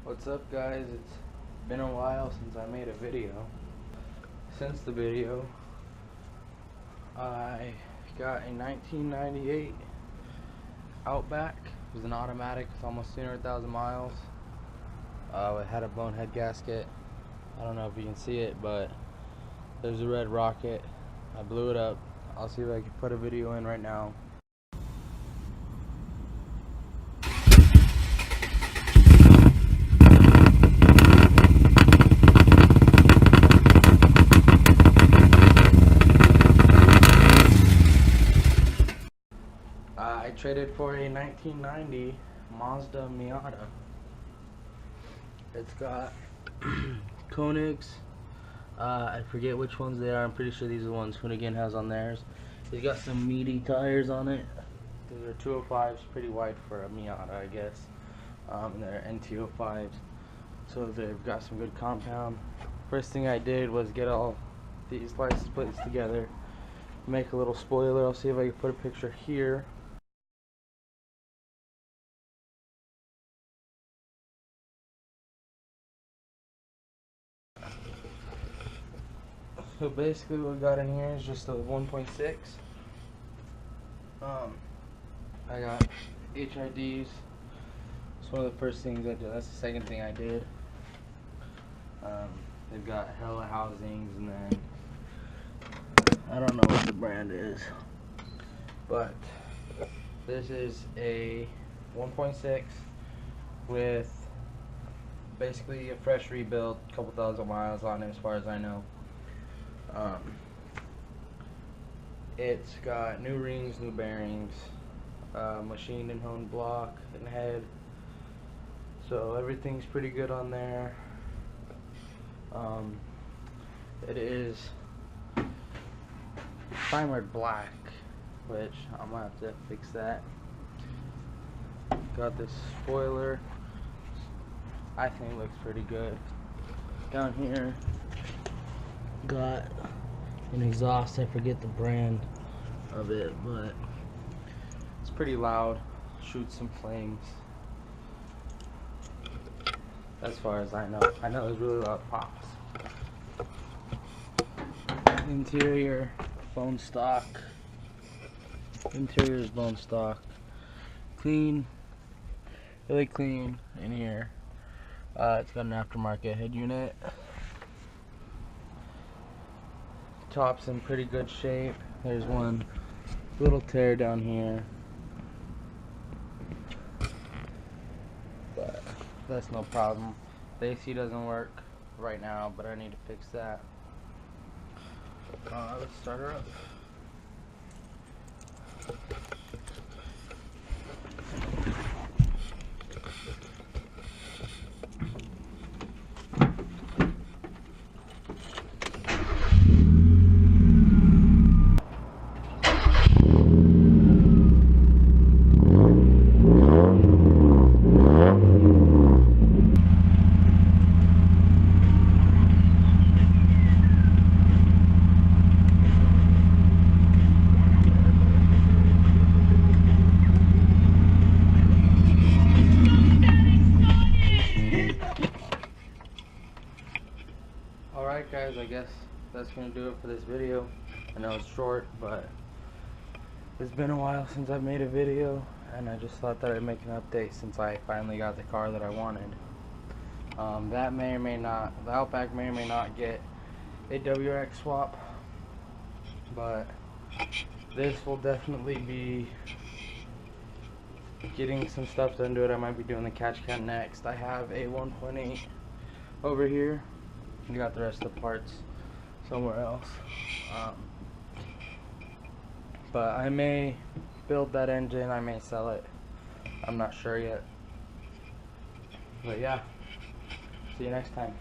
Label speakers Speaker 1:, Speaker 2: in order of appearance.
Speaker 1: What's up, guys? It's been a while since I made a video. Since the video, I got a 1998 Outback. It was an automatic with almost 200,000 miles. It had a blown head gasket. I don't know if you can see it, but there's a red rocket. I blew it up. I'll see if I can put a video in right now. I traded for a 1990 Mazda Miata. It's got Koenigs. I forget which ones they are. I'm pretty sure these are the ones Hoonigan has on theirs. It's got some meaty tires on it. These are 205s, pretty wide for a Miata, I guess. And they're NT05s, so they've got some good compound. First thing I did was get all these license plates together, make a little spoiler. I'll see if I can put a picture here. So basically what we got in here is just a 1.6. I got HIDs. It's one of the first things I did. That's the second thing I did. They've got hella housings, and then I don't know what the brand is, but this is a 1.6 with basically a fresh rebuild, a couple thousand miles on it as far as I know. It's got new rings, new bearings, machined and honed block and head, so everything's pretty good on there. It is primered black, which I'm gonna have to fix that. Got this spoiler, I think it looks pretty good. Down here got an exhaust. I forget the brand of it, but it's pretty loud, shoots some flames. As far as I know there's really loud pops. Interior bone stock. Interior is bone stock. Clean, really clean in here. It's got an aftermarket head unit. Top's in pretty good shape. There's one little tear down here, but that's no problem. The AC doesn't work right now, but I need to fix that. Let's start her up. Alright guys, I guess that's gonna do it for this video. I know it's short, but it's been a while since I've made a video, and I just thought that I'd make an update since I finally got the car that I wanted. That may or may not, the Outback may or may not get a WRX swap, but this will definitely be getting some stuff done to it. I might be doing the catch can next. I have a 1.8 over here. You got the rest of the parts somewhere else. But I may build that engine, I may sell it. I'm not sure yet. But yeah, see you next time.